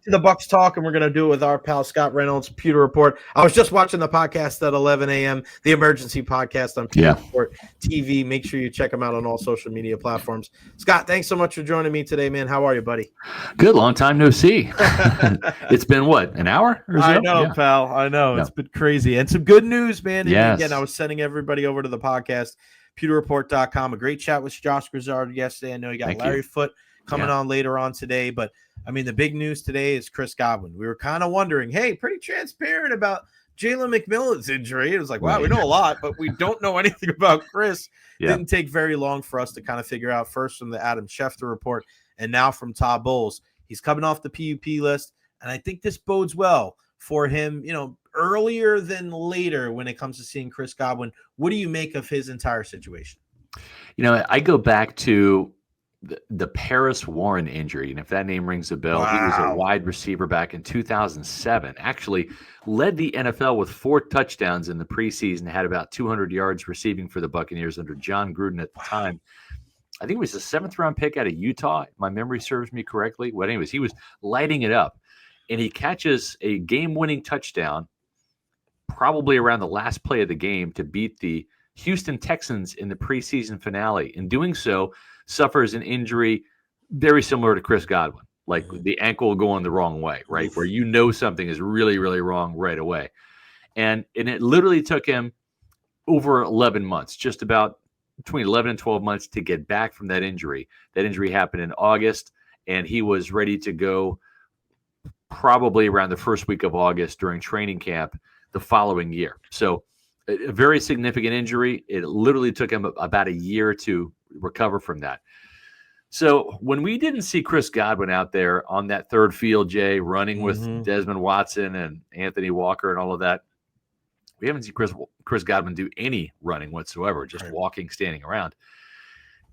to the Bucs talk, and we're going to do it with our pal Scott Reynolds, Pewter Report. I was just watching the podcast at 11 a.m., the emergency podcast on Pewter Report TV. Make sure you check them out on all social media platforms. Scott, thanks so much for joining me today, man. How are you, buddy? Good. Long time no see. It's been, what, an hour or so? I know, pal. I know. It's been crazy. And some good news, man. Yes. Again, I was sending everybody over to the podcast, pewterreport.com. A great chat with Josh Grizzard yesterday. I know you got Larry Foote coming on later on today. But, I mean, the big news today is Chris Godwin. We were kind of wondering, hey, pretty transparent about Jalen McMillan's injury. It was like, wow, we know a lot, but we don't know anything about Chris. Didn't take very long for us to kind of figure out, first from the Adam Schefter report and now from Todd Bowles. He's coming off the PUP list, and I think this bodes well for him, earlier than later when it comes to seeing Chris Godwin. What do you make of his entire situation? I go back to the Paris Warren injury, and if that name rings a bell, He was a wide receiver back in 2007. Actually led the NFL with 4 touchdowns in the preseason, had about 200 yards receiving for the Buccaneers under John Gruden at the time. I think it was a 7th-round pick out of Utah, if my memory serves me correctly. Well, anyways, he was lighting it up, and he catches a game-winning touchdown probably around the last play of the game to beat the Houston Texans in the preseason finale. In doing so, suffers an injury very similar to Chris Godwin, like the ankle going the wrong way, right? Where something is really, really wrong right away. And it literally took him over 11 months, just about between 11 and 12 months to get back from that injury. That injury happened in August, and he was ready to go probably around the first week of August during training camp the following year. So a very significant injury. It literally took him about a year to recover from that. So when we didn't see Chris Godwin out there on that third field, Jay, running with Desmond Watson and Anthony Walker and all of that, we haven't seen Chris Godwin do any running whatsoever, just walking, standing around.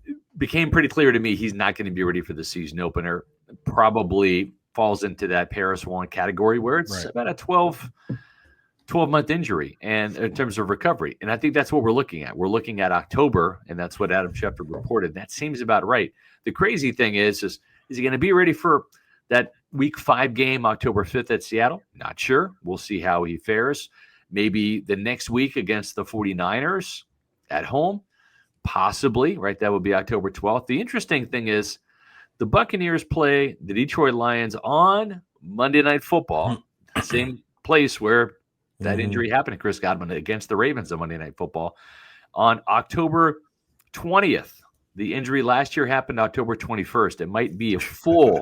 It became pretty clear to me he's not going to be ready for the season opener. Probably falls into that Paris Warren category where it's about a 12-month injury and in terms of recovery. And I think that's what we're looking at. We're looking at October, and that's what Adam Schefter reported. That seems about right. The crazy thing is he going to be ready for that week 5 game, October 5th at Seattle? Not sure. We'll see how he fares. Maybe the next week against the 49ers at home, possibly, right? That would be October 12th. The interesting thing is the Buccaneers play the Detroit Lions on Monday Night Football, the same place where that injury happened to Chris Godwin, against the Ravens on Monday Night Football on October 20th. The injury last year happened October 21st. It might be a full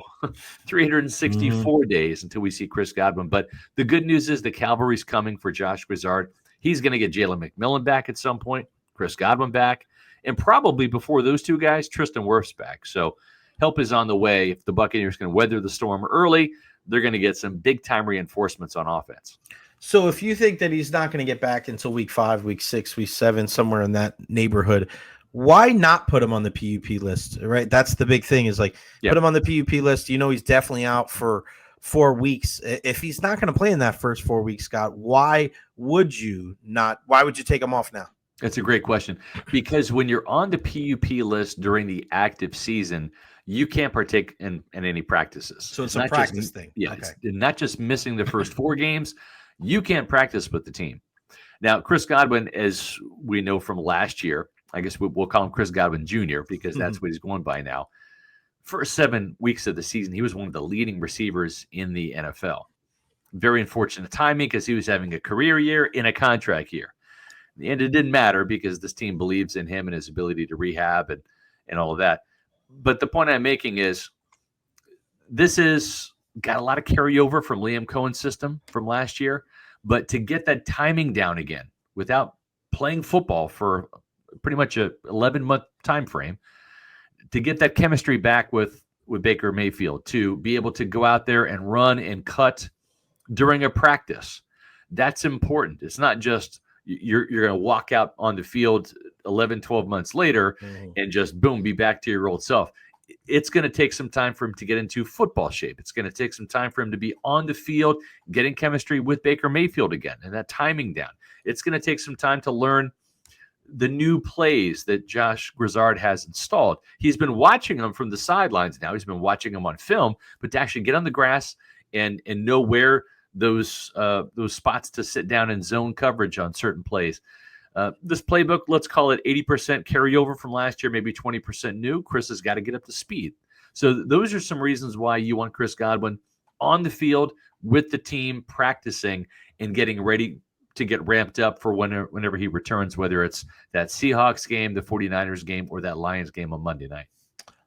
364 days until we see Chris Godwin. But the good news is the cavalry's coming for Josh Grizzard. He's going to get Jalen McMillan back at some point, Chris Godwin back, and probably before those two guys, Tristan Wirfs back. So help is on the way. If the Buccaneers can weather the storm early, they're going to get some big-time reinforcements on offense. So if you think that he's not going to get back until week 5, week 6, week 7, somewhere in that neighborhood, why not put him on the PUP list, right? That's the big thing is put him on the PUP list. He's definitely out for 4 weeks. If he's not going to play in that first 4 weeks, Scott, why would you take him off now? That's a great question, because when you're on the PUP list during the active season, you can't partake in any practices. So it's a practice thing. Yeah. Okay. It's not just missing the first 4 games. You can't practice with the team. Now, Chris Godwin, as we know from last year, I guess we'll call him Chris Godwin Jr. because that's what he's going by now. First 7 weeks of the season, he was one of the leading receivers in the NFL. Very unfortunate timing because he was having a career year in a contract year. In the end, it didn't matter because this team believes in him and his ability to rehab and all of that. But the point I'm making is this is got a lot of carryover from Liam Cohen's system from last year. But to get that timing down again without playing football for pretty much a 11-month time frame, to get that chemistry back with Baker Mayfield, to be able to go out there and run and cut during a practice, that's important. It's not just you're going to walk out on the field 11, 12 months later and just, boom, be back to your old self. It's going to take some time for him to get into football shape. It's going to take some time for him to be on the field, getting chemistry with Baker Mayfield again, and that timing down. It's going to take some time to learn the new plays that Josh Grizzard has installed. He's been watching them from the sidelines now. He's been watching them on film, but to actually get on the grass and know where those spots to sit down in zone coverage on certain plays. This playbook, let's call it 80% carryover from last year, maybe 20% new. Chris has got to get up to speed. So those are some reasons why you want Chris Godwin on the field with the team, practicing and getting ready to get ramped up for whenever he returns, whether it's that Seahawks game, the 49ers game, or that Lions game on Monday night.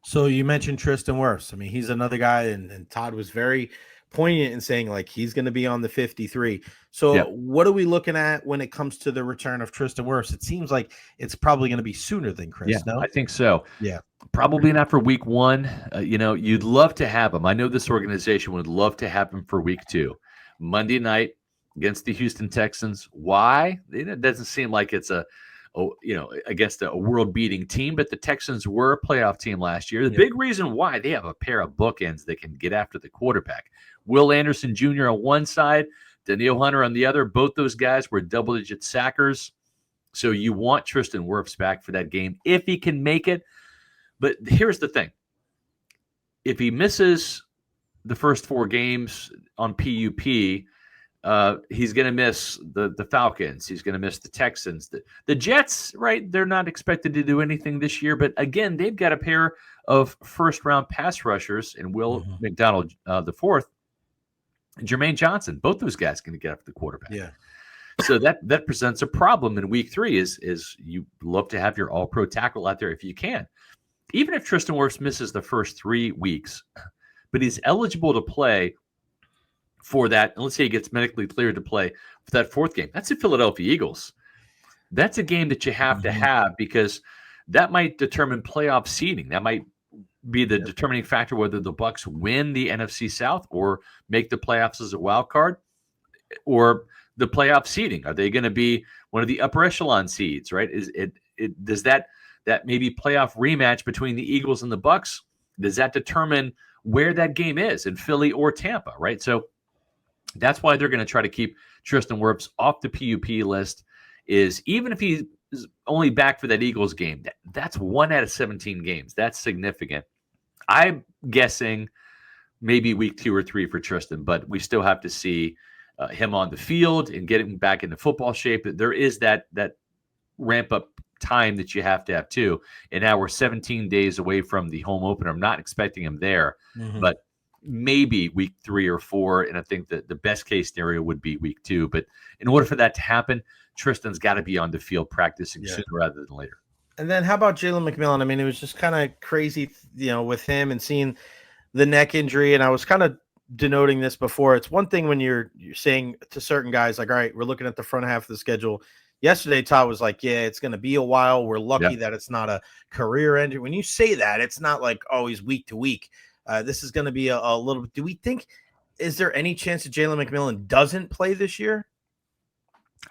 So you mentioned Tristan Wirfs. I mean, he's another guy, and Todd was very poignant in saying, like, he's going to be on the 53. So what are we looking at when it comes to the return of Tristan Wirfs? It seems like it's probably going to be sooner than Chris. Yeah, no? I think so. Yeah. Probably not for week 1. You'd love to have him. I know this organization would love to have him for week 2. Monday night against the Houston Texans. Why? It doesn't seem like it's against a world-beating team, but the Texans were a playoff team last year. The big reason why, they have a pair of bookends that can get after the quarterback. Will Anderson Jr. on one side, Danielle Hunter on the other. Both those guys were double-digit sackers. So you want Tristan Wirfs back for that game if he can make it. But here's the thing. If he misses the first 4 games on PUP, he's going to miss the Falcons. He's going to miss the Texans. The Jets, right, they're not expected to do anything this year. But, again, they've got a pair of first-round pass rushers in Will McDonald the fourth and Jermaine Johnson. Both those guys going to get after the quarterback. Yeah. So that presents a problem in week 3 is you love to have your all-pro tackle out there if you can. Even if Tristan Wirfs misses the first 3 weeks, but he's eligible to play for that, and let's say he gets medically cleared to play for that 4th game. That's the Philadelphia Eagles. That's a game that you have to have, because that might determine playoff seeding. That might be the determining factor whether the Bucs win the NFC South or make the playoffs as a wild card, or the playoff seeding. Are they going to be one of the upper echelon seeds, right? Does that maybe playoff rematch between the Eagles and the Bucs, does that determine where that game is, in Philly or Tampa, right? So that's why they're going to try to keep Tristan Wirfs off the PUP list, is even if he's only back for that Eagles game, that's 1 out of 17 games. That's significant. I'm guessing maybe week 2 or 3 for Tristan, but we still have to see him on the field and getting back into football shape. There is that ramp-up time that you have to have too. And now we're 17 days away from the home opener. I'm not expecting him there, but maybe week 3 or 4. And I think that the best case scenario would be week 2. But in order for that to happen, Tristan's got to be on the field practicing sooner rather than later. And then how about Jalen McMillan? I mean, it was just kind of crazy, with him and seeing the neck injury. And I was kind of denoting this before. It's one thing when you're saying to certain guys, like, all right, we're looking at the front half of the schedule. Yesterday, Todd was like, yeah, it's going to be a while. We're lucky that it's not a career ender. When you say that, it's not like, oh, he's week to week. This is going to be a little bit. Do we think, is there any chance that Jalen McMillan doesn't play this year?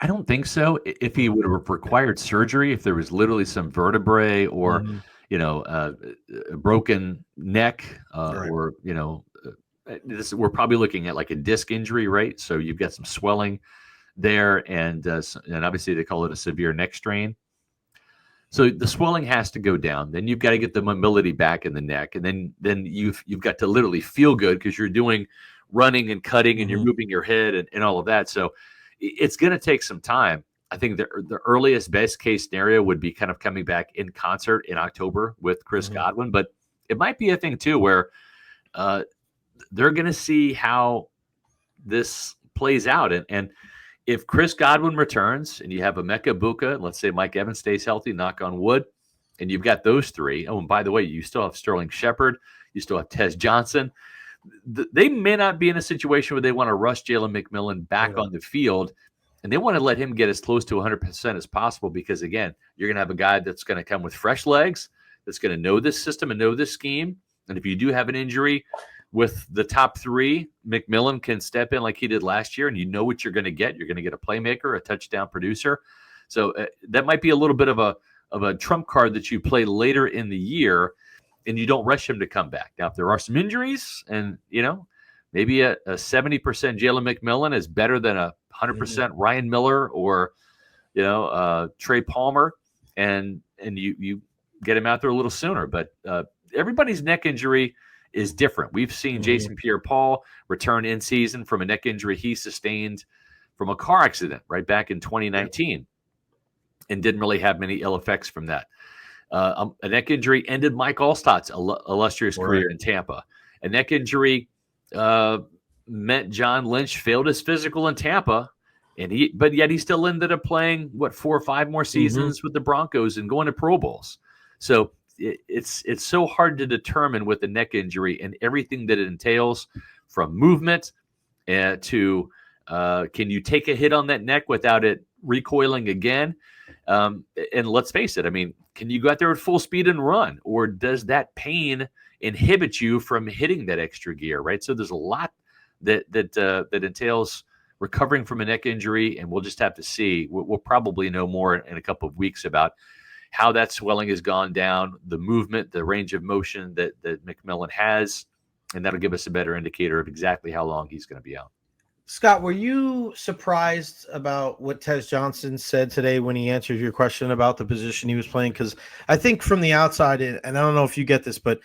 I don't think so. If he would have required surgery, if there was literally some vertebrae or, a broken neck or, we're probably looking at like a disc injury, right? So you've got some swelling there, and obviously they call it a severe neck strain. So the swelling has to go down. Then you've got to get the mobility back in the neck, and then you've got to literally feel good because you're doing running and cutting and you're moving your head and all of that. So it's going to take some time. I think the earliest best case scenario would be kind of coming back in concert in October with Chris Godwin, but it might be a thing too where they're going to see how this plays out, and if Chris Godwin returns and you have Emeka Egbuka, let's say Mike Evans stays healthy, knock on wood, and you've got those 3. Oh, and by the way, you still have Sterling Shepard. You still have Tez Johnson. They may not be in a situation where they want to rush Jalen McMillan back on the field, and they want to let him get as close to 100% as possible because, again, you're going to have a guy that's going to come with fresh legs, that's going to know this system and know this scheme. And if you do have an injury with the top 3, McMillan can step in like he did last year, and you know what you're going to get. You're going to get a playmaker, a touchdown producer. So that might be a little bit of a trump card that you play later in the year, and you don't rush him to come back. Now, if there are some injuries, and maybe a 70% Jalen McMillan is better than a 100% Ryan Miller or Trey Palmer, and you get him out there a little sooner. But everybody's neck injury is different. We've seen Jason Pierre-Paul return in season from a neck injury he sustained from a car accident right back in 2019 and didn't really have many ill effects from that. A neck injury ended Mike Allstott's illustrious career in Tampa. A neck injury meant John Lynch failed his physical in Tampa, but yet he still ended up playing 4 or 5 more seasons with the Broncos and going to Pro Bowls. So it's so hard to determine with a neck injury and everything that it entails, from movement to can you take a hit on that neck without it recoiling again? And let's face it, I mean, can you go out there at full speed and run, or does that pain inhibit you from hitting that extra gear, right? So there's a lot that entails recovering from a neck injury, and we'll just have to see. We'll probably know more in a couple of weeks about how that swelling has gone down, the movement, the range of motion that McMillan has, and that'll give us a better indicator of exactly how long he's going to be out. Scott, were you surprised about what Tez Johnson said today when he answered your question about the position he was playing? Because I think from the outside, and I don't know if you get this, but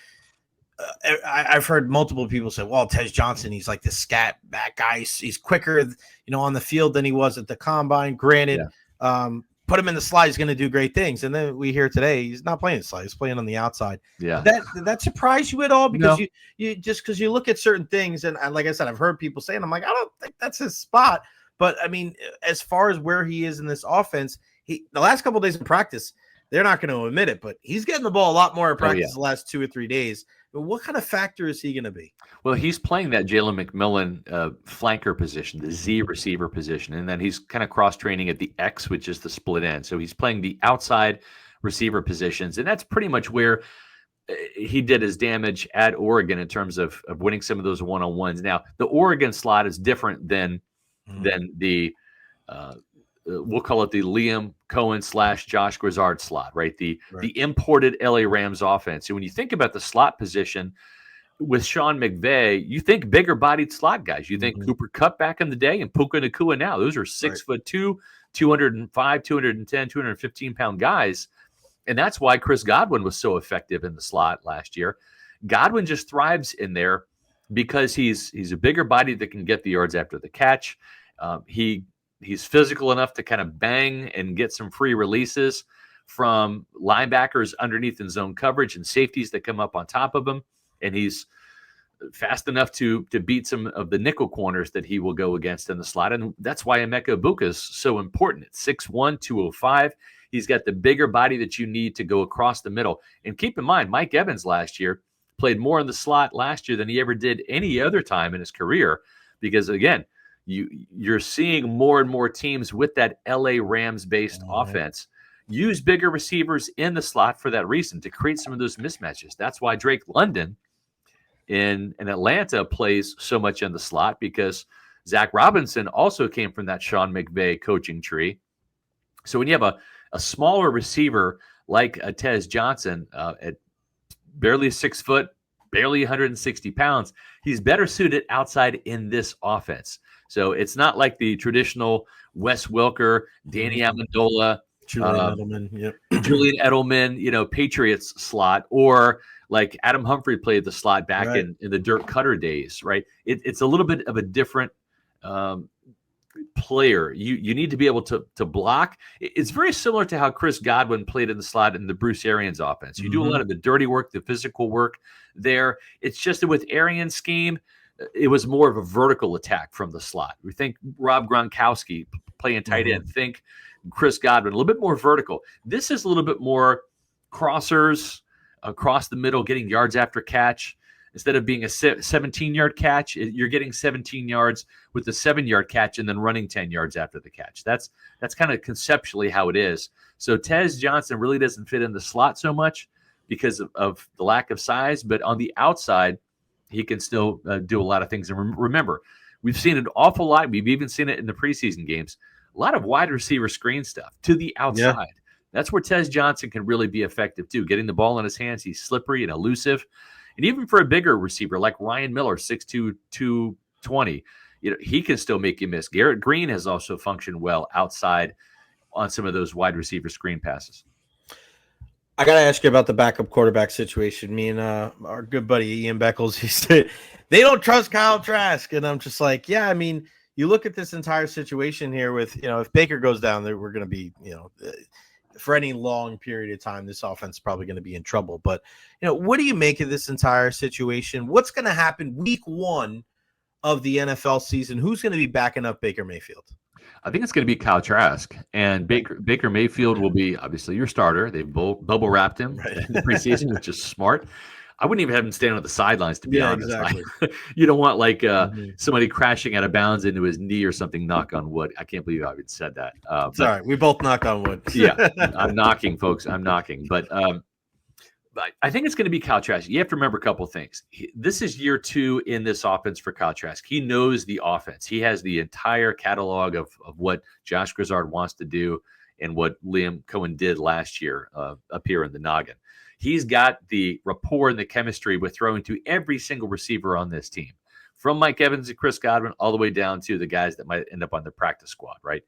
I've heard multiple people say, well, Tez Johnson, he's like this scat back guy. He's quicker, on the field than he was at the combine. Granted, put him in the slot, he's going to do great things. And then we hear today he's not playing the slot; he's playing on the outside. Yeah, did that surprise you at all? Because you just because you look at certain things, and like I said, I've heard people saying, I'm like, I don't think that's his spot. But I mean, as far as where he is in this offense, the last couple of days of practice, they're not going to admit it, but he's getting the ball a lot more in practice the last 2 or 3 days. But what kind of factor is he going to be? Well, he's playing that Jalen McMillan flanker position, the Z receiver position, and then he's kind of cross-training at the X, which is the split end. So he's playing the outside receiver positions, and that's pretty much where he did his damage at Oregon in terms of winning some of those one-on-ones. Now, the Oregon slot is different than the we'll call it the Liam Cohen / Josh Grizzard slot, right? The imported LA Rams offense. So when you think about the slot position with Sean McVay, you think bigger bodied slot guys. You think Cooper Kupp back in the day and Puka Nacua now. Those are 6'2", 205, 210, 215 pound guys. And that's why Chris Godwin was so effective in the slot last year. Godwin just thrives in there because he's a bigger body that can get the yards after the catch. He's physical enough to kind of bang and get some free releases from linebackers underneath in zone coverage and safeties that come up on top of him. And he's fast enough to beat some of the nickel corners that he will go against in the slot. And that's why Emeka Egbuka is so important. At 6'1", 205, he's got the bigger body that you need to go across the middle. And keep in mind, Mike Evans last year played more in the slot last year than he ever did any other time in his career. Because, again, you're seeing more and more teams with that LA Rams-based offense use bigger receivers in the slot for that reason, to create some of those mismatches. That's why Drake London in Atlanta plays so much in the slot, because Zach Robinson also came from that Sean McVay coaching tree. So when you have a smaller receiver like a Tez Johnson at barely 6 foot, barely 160 pounds, he's better suited outside in this offense. So it's not like the traditional Wes Welker, Danny Amendola, Julian Edelman, Patriots slot, or like Adam Humphrey played the slot back in the Dirk Cutter days, right? It's a little bit of a different player. You need to be able to block. It's very similar to how Chris Godwin played in the slot in the Bruce Arians offense. You do a lot of the dirty work, the physical work there. It's just that with Arians' scheme, it was more of a vertical attack from the slot. We think Rob Gronkowski playing tight end. Think Chris Godwin, a little bit more vertical. This is a little bit more crossers across the middle, getting yards after catch. Instead of being a 17-yard catch, you're getting 17 yards with a 7-yard catch and then running 10 yards after the catch. That's kind of conceptually how it is. So Tez Johnson really doesn't fit in the slot so much because of the lack of size, but on the outside, he can still do a lot of things. And remember, we've seen an awful lot. We've even seen it in the preseason games. A lot of wide receiver screen stuff to the outside. Yeah. That's where Tez Johnson can really be effective too. Getting the ball in his hands, he's slippery and elusive. And even for a bigger receiver like Ryan Miller, 6'2", 220, he can still make you miss. Garrett Green has also functioned well outside on some of those wide receiver screen passes. I got to ask you about the backup quarterback situation. Me and our good buddy Ian Beckles, he said they don't trust Kyle Trask. And I'm just like, yeah, I mean, you look at this entire situation here with, if Baker goes down there, we're going to be, for any long period of time, this offense is probably going to be in trouble. But, what do you make of this entire situation? What's going to happen week 1 of the NFL season? Who's going to be backing up Baker Mayfield? I think it's going to be Kyle Trask, and Baker Mayfield will be obviously your starter. They've bubble wrapped him in the preseason, which is smart. I wouldn't even have him stand on the sidelines, to be honest. Exactly. You don't want somebody crashing out of bounds into his knee or something. Knock on wood. I can't believe I even said that. It's all right. We both knocked on wood. Yeah, I'm knocking, folks. I'm knocking. But I think it's going to be Kyle Trask. You have to remember a couple of things. This is year 2 in this offense for Kyle Trask. He knows the offense. He has the entire catalog of what Josh Grizzard wants to do and what Liam Cohen did last year up here in the noggin. He's got the rapport and the chemistry with throwing to every single receiver on this team, from Mike Evans and Chris Godwin all the way down to the guys that might end up on the practice squad, right?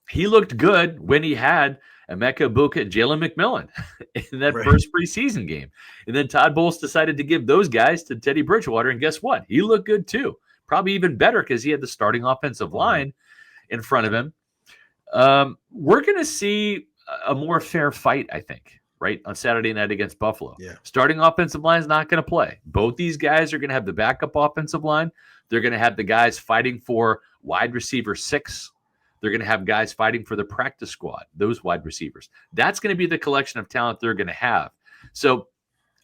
He looked good when he had Emeka Buka and Jalen McMillan in that first preseason game. And then Todd Bowles decided to give those guys to Teddy Bridgewater, and guess what? He looked good too. Probably even better because he had the starting offensive line in front of him. We're going to see a more fair fight, I think, right, on Saturday night against Buffalo. Yeah. Starting offensive line is not going to play. Both these guys are going to have the backup offensive line. They're going to have the guys fighting for wide receiver 6. They're going to have guys fighting for the practice squad, those wide receivers. That's going to be the collection of talent they're going to have. So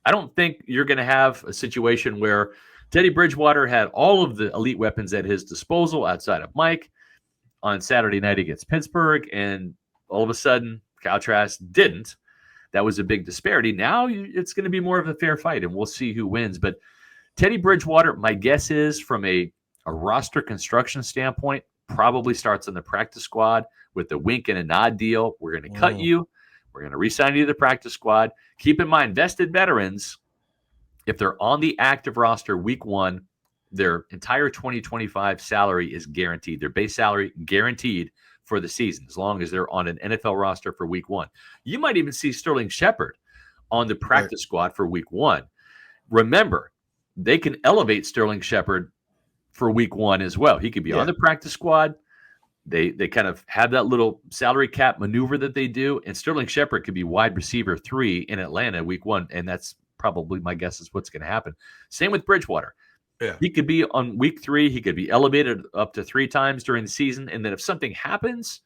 I don't think you're going to have a situation where Teddy Bridgewater had all of the elite weapons at his disposal outside of Mike on Saturday night against Pittsburgh, and all of a sudden Kyle Trask didn't. That was a big disparity. Now it's going to be more of a fair fight, and we'll see who wins. But Teddy Bridgewater, my guess is from a roster construction standpoint, probably starts on the practice squad with a wink and a nod deal. We're going to cut you. We're going to re-sign you to the practice squad. Keep in mind, vested veterans, if they're on the active roster week 1, their entire 2025 salary is guaranteed. Their base salary guaranteed for the season, as long as they're on an NFL roster for week 1. You might even see Sterling Shepard on the practice squad for week 1. Remember, they can elevate Sterling Shepard for week 1 as well. He could be on the practice squad. They kind of have that little salary cap maneuver that they do, and Sterling Shepard could be wide receiver 3 in Atlanta week 1, and that's probably, my guess, is what's going to happen. Same with Bridgewater. Yeah. He could be on week 3. He could be elevated up to 3 times during the season, and then if something happens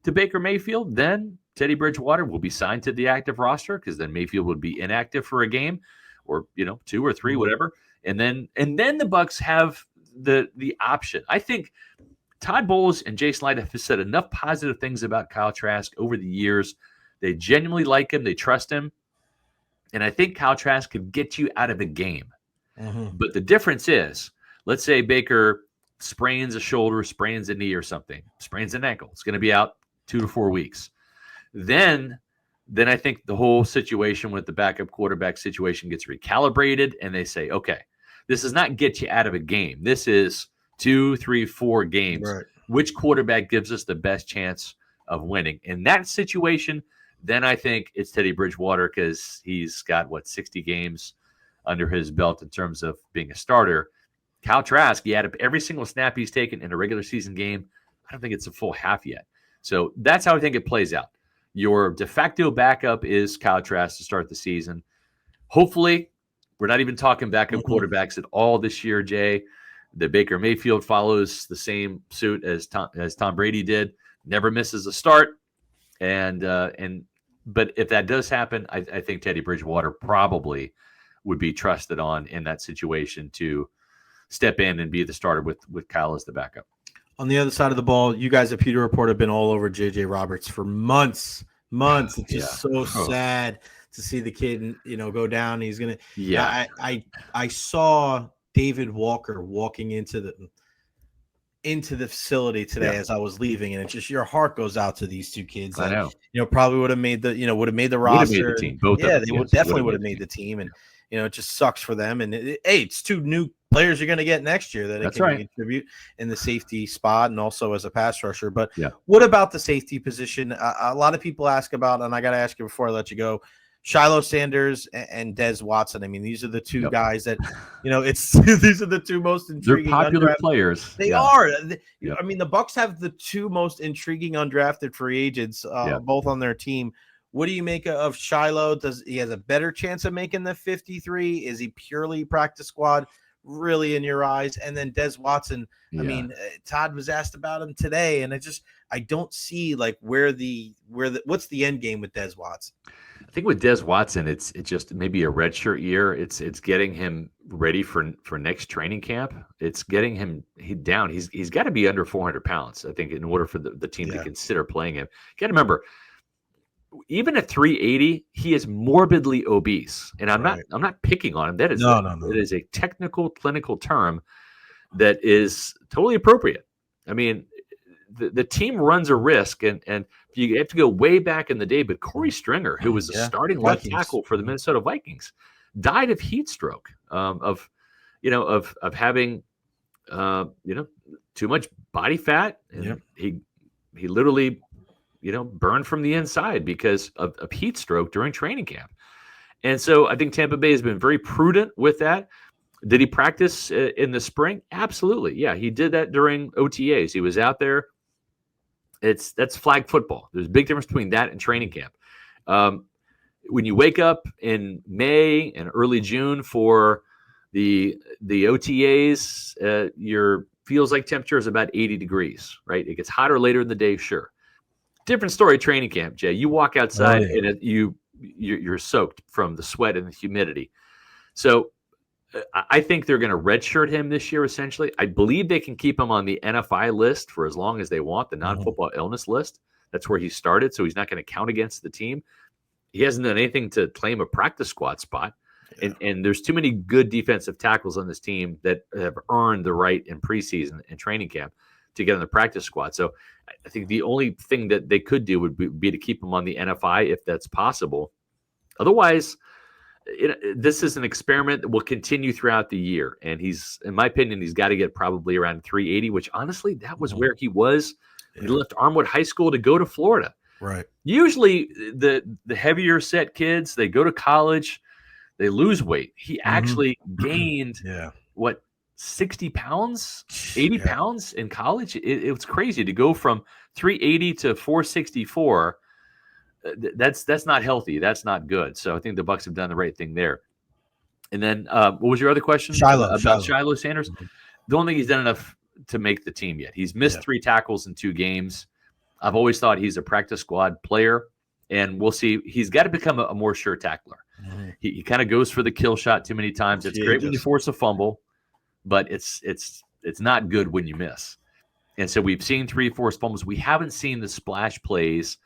to Baker Mayfield, then Teddy Bridgewater will be signed to the active roster, because then Mayfield would be inactive for a game or 2 or 3, whatever. And then the Bucs have the option. I think Todd Bowles and Jason Light have said enough positive things about Kyle Trask over the years. They genuinely like him. They trust him. And I think Kyle Trask could get you out of a game. But the difference is, let's say Baker sprains a shoulder, sprains a knee or something, sprains an ankle. It's going to be out 2 to 4 weeks. Then I think the whole situation with the backup quarterback situation gets recalibrated, and they say, okay, this does not get you out of a game. This is 2, 3, 4 games. Right. Which quarterback gives us the best chance of winning? In that situation, then I think it's Teddy Bridgewater, because he's got, 60 games under his belt in terms of being a starter. Kyle Trask, you add up every single snap he's taken in a regular season game. I don't think it's a full half yet. So that's how I think it plays out. Your de facto backup is Kyle Trask to start the season. Hopefully, we're not even talking backup quarterbacks at all this year, Jay. The Baker Mayfield follows the same suit as Tom Brady did. Never misses a start. But if that does happen, I think Teddy Bridgewater probably would be trusted on in that situation to step in and be the starter with Kyle as the backup. On the other side of the ball, you guys at Pewter Report have been all over J.J. Roberts for months. It's just so sad to see the kid, go down. He's gonna. Yeah, I saw David Walker walking into the facility today as I was leaving, and it's just, your heart goes out to these two kids. I know. Probably would have made the roster. Would have made the team. Both. Yeah, they would definitely would have made the team, and it just sucks for them. And it's 2 new players you're going to get next year that That's can right. contribute in the safety spot and also as a pass rusher. But Yeah. what about the safety position? A lot of people ask about, and I got to ask you before I let you go, Shilo Sanders and Des Watson. I mean, these are the 2 guys that, these are the 2 most intriguing. They're popular players. They are. I mean, the Bucs have the 2 most intriguing undrafted free agents, both on their team. What do you make of Shilo? Does he has a better chance of making the 53? Is he purely practice squad? Really in your eyes? And then Des Watson. I mean, Todd was asked about him today, and I don't see like what's the end game with Des Watson. I think with Des Watson, it's just maybe a redshirt year. It's getting him ready for next training camp. It's getting him down. He's got to be under 400 pounds, I think, in order for the team to consider playing him. You got to remember, even at 380, he is morbidly obese, and I'm not picking on him. That is no. It is a technical clinical term that is totally appropriate. I mean, the team runs a risk, and you have to go way back in the day. But Corey Stringer, who was a starting left tackle for the Minnesota Vikings, died of heat stroke, of having too much body fat, and he literally burned from the inside because of heat stroke during training camp. And so I think Tampa Bay has been very prudent with that. Did he practice in the spring? Absolutely. Yeah, he did that during OTAs. He was out there. That's flag football. There's a big difference between that and training camp. When you wake up in May and early June for the OTAs, your feels like temperature is about 80 degrees, right? It gets hotter later in the day, sure. Different story training camp, Jay. You walk outside and you're soaked from the sweat and the humidity. So I think they're going to redshirt him this year, essentially. I believe they can keep him on the NFI list for as long as they want, the non-football illness list. That's where he started, so he's not going to count against the team. He hasn't done anything to claim a practice squad spot. Yeah. And there's too many good defensive tackles on this team that have earned the right in preseason and training camp to get on the practice squad. So I think the only thing that they could do would be to keep him on the NFI if that's possible. Otherwise, this is an experiment that will continue throughout the year. And in my opinion, he's got to get probably around 380, which honestly, that was where he was. He left Armwood High School to go to Florida. Right. Usually the heavier set kids, they go to college, they lose weight. He actually gained 60 pounds, 80 pounds in college. It was crazy to go from 380 to 464. That's not healthy. That's not good. So I think the Bucs have done the right thing there. And then what was your other question? Shilo Sanders? Mm-hmm. Don't think he's done enough to make the team yet. He's missed 3 tackles in 2 games. I've always thought he's a practice squad player, and we'll see. He's got to become a more sure tackler. Mm-hmm. He kind of goes for the kill shot too many times. It's great when you force a fumble, but it's not good when you miss. And so we've seen 3 forced fumbles. We haven't seen the splash plays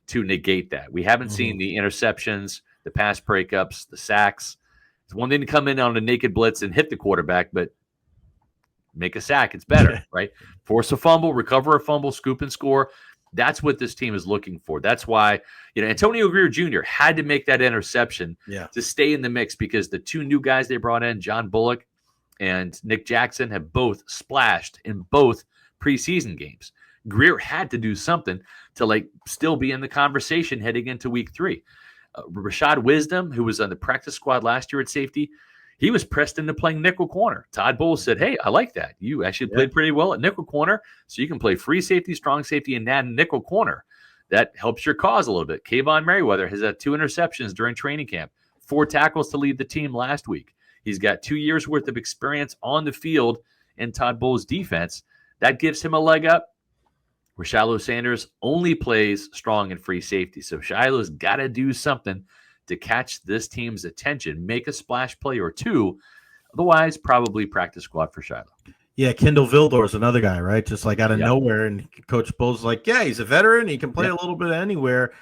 to negate that. We haven't seen the interceptions, the pass breakups, the sacks. It's one thing to come in on a naked blitz and hit the quarterback, but make a sack. It's better, right? Force a fumble, recover a fumble, scoop and score. That's what this team is looking for. That's why, Antonio Greer Jr. had to make that interception to stay in the mix, because the 2 new guys they brought in, John Bullock and Nick Jackson, have both splashed in both preseason games. Greer had to do something to still be in the conversation heading into week 3. Rashad Wisdom, who was on the practice squad last year at safety, he was pressed into playing nickel corner. Todd Bowles said, "Hey, I like that. You actually played pretty well at nickel corner, so you can play free safety, strong safety, and that nickel corner. That helps your cause a little bit." Kayvon Merriweather has had 2 interceptions during training camp, 4 tackles to lead the team last week. He's got 2 years worth of experience on the field in Todd Bowles' defense. That gives him a leg up. Where Shilo Sanders only plays strong and free safety. So Shilo's got to do something to catch this team's attention, make a splash play or 2. Otherwise, probably practice squad for Shilo. Yeah, Kendall Vildor is another guy, right? Just out of nowhere. And Coach Bowles is he's a veteran. He can play a little bit anywhere,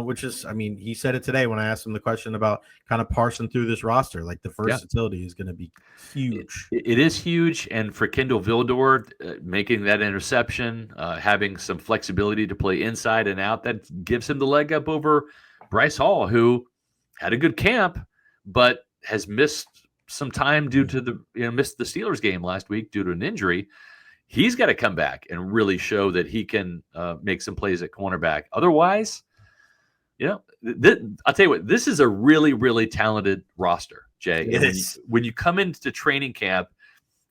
which is, he said it today when I asked him the question about kind of parsing through this roster. The versatility is going to be huge. It is huge. And for Kendall Vildor, making that interception, having some flexibility to play inside and out, that gives him the leg up over Bryce Hall, who had a good camp, but has missed some time due to missed the Steelers game last week due to an injury. He's got to come back and really show that he can make some plays at cornerback. Otherwise, I'll tell you what, this is a really, really talented roster, Jay. And when you come into training camp,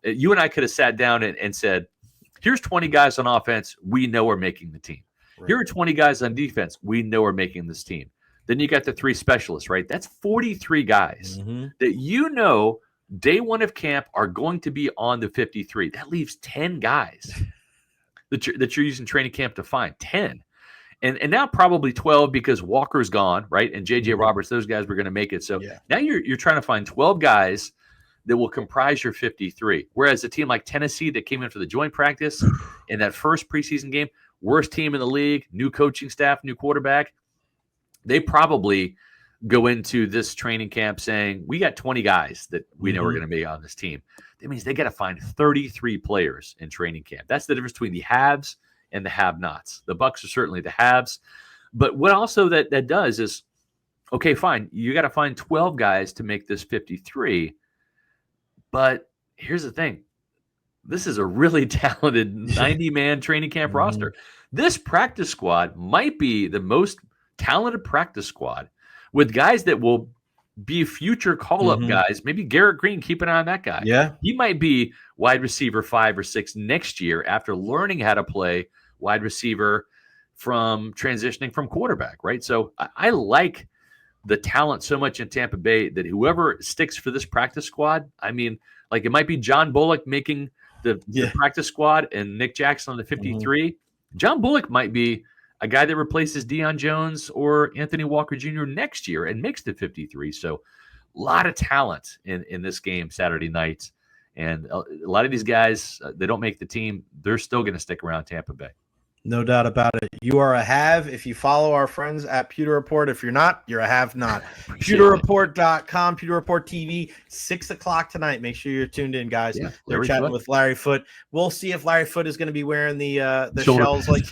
you and I could have sat down and said, here's 20 guys on offense we know are making the team. Right. Here are 20 guys on defense we know are making this team. Then you got the 3 specialists, right? That's 43 guys that day one of camp are going to be on the 53. That leaves 10 guys that you're using training camp to find. 10. And now probably 12 because Walker's gone, right? And J.J. Roberts, those guys were going to make it. So now you're trying to find 12 guys that will comprise your 53. Whereas a team like Tennessee that came in for the joint practice in that first preseason game, worst team in the league, new coaching staff, new quarterback, they probably go into this training camp saying, we got 20 guys that we know are going to be on this team. That means they got to find 33 players in training camp. That's the difference between the haves and the have-nots. The Bucs are certainly the haves. But what also that does is, okay, fine, you got to find 12 guys to make this 53. But here's the thing. This is a really talented 90-man training camp roster. This practice squad might be the most talented practice squad with guys that will be future call-up guys. Maybe Garrett Green, keep an eye on that guy. Yeah. He might be wide receiver 5 or 6 next year after learning how to play wide receiver from transitioning from quarterback, right? So I like the talent so much in Tampa Bay that whoever sticks for this practice squad, I mean, like it might be John Bullock making the practice squad and Nick Jackson on the 53. John Bullock might be a guy that replaces Deion Jones or Anthony Walker Jr. next year and makes the 53. So a lot of talent in this game Saturday night. And a lot of these guys, they don't make the team. They're still going to stick around Tampa Bay. No doubt about it. You are a have if you follow our friends at Pewter Report. If you're not, you're a have not. PewterReport.com, Pewter Report TV, 6 o'clock tonight. Make sure you're tuned in, guys. Yeah, they're chatting with Larry Foote. We'll see if Larry Foote is going to be wearing the shells like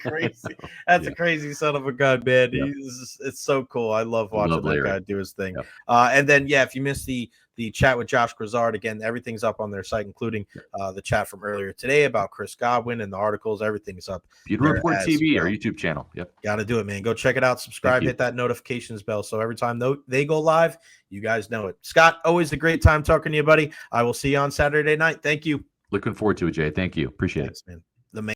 crazy. That's a crazy son of a gun, man. It's so cool. I love watching that guy do his thing. Yep. And then, if you missed the chat with Josh Grizzard, again, everything's up on their site, including the chat from earlier today about Chris Godwin and the articles. Everything's up. Pewter Report TV, our YouTube channel. Yep. Got to do it, man. Go check it out. Subscribe, hit that notifications bell. So every time they go live, you guys know it. Scott, always a great time talking to you, buddy. I will see you on Saturday night. Thank you. Looking forward to it, Jay. Thank you. Appreciate it. Man.